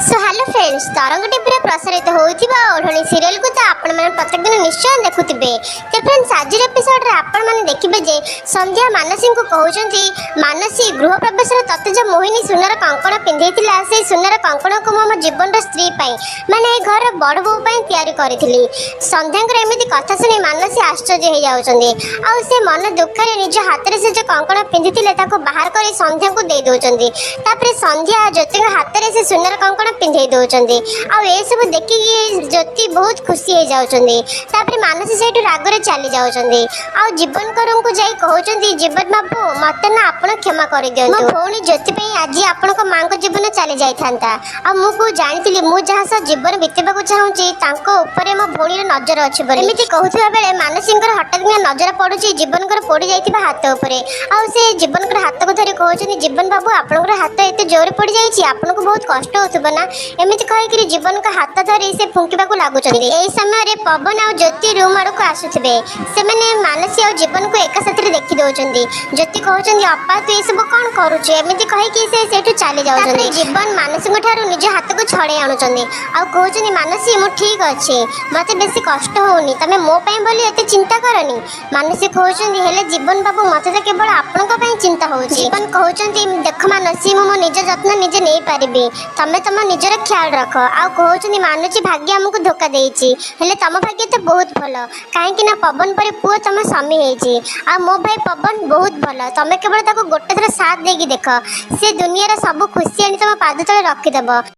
So hello friends तरंग TV प्रसारित होता ओढ़णी सीरियल को तो आपण मैंने प्रत्येक दिन निश्चय देखुवे। तो फ्रेंड्स आज एपिसोड रे आपण मैंने देखिए जे संध्या मानसी को कहते मानसी गृह प्रवेश तते जो मोहिनी सुनार कंकण पिंधे से सुनार कंकण को मो जीवन स्त्री माने घर बड़ बो तैयारी करी। संध्या एमती कथा शुणी मानसी आश्चर्य हो जाती से मन दुखे निज हाथ में से जो कंकण पिंधि बाहर कर संध्या को दे दौरान संध्या ज्योति हाथ में से सुनार कंकण पिंधे दौरान सब देखिए ज्योति बहुत खुशी हो जाती मानसी से रागर चली जाती जीवन कर कहते जीवन बाबू मत ना आप क्षमा कर दिखाँ भौणी ज्योति आज आपण माँ को जीवन चली जाता मुझे जानी मुझे जीवन बीतवा चाहूँगी मो भौणी नजर अच्छी एमती कहता बेले मानसी हठात नजर पड़ुची जीवन पड़ जाता हाथ उपरे से जीवन हाथ को धरी कहते जीवन बाबू आपंकर हाथ एत जोर पड़ जाए आपको बहुत कष्ट हो ना एमती कहीकि जीवन का हाथ धरी से फुंकवा लगुच समय पवन आ ज्योति रूम आड़ को आसुवे से मानसी और जीवन को एक साथ देखी दौरान ज्योति कहते अपा तू ये सब कौन करुचु एमती कहीकि चली जाऊँ जीवन मानसी निज हाथ को छड़े आणुचंदी कहते मानसी मु ठीक अच्छे मत बेसी कष्ट होनी तमें मो बोली एत चिंता करनी मानसी कहते जीवन बाबू मत तो केवल आपण चिंता हो जीवन कहते देख मानसी मो निज जत्न निजे नहीं पारि तमें तुम निजर ख्याल रख कहते मानुची भाग्य आमको धोखा देती तुम भाग्य तो बहुत भल कहीं पवन पर पुओ तुम स्वामी हो मो भाई पवन बहुत भल तुम केवल गोटे थर साथ देकी देख से दुनिया सब खुशी आनी तुम पाद तले रखीदेव।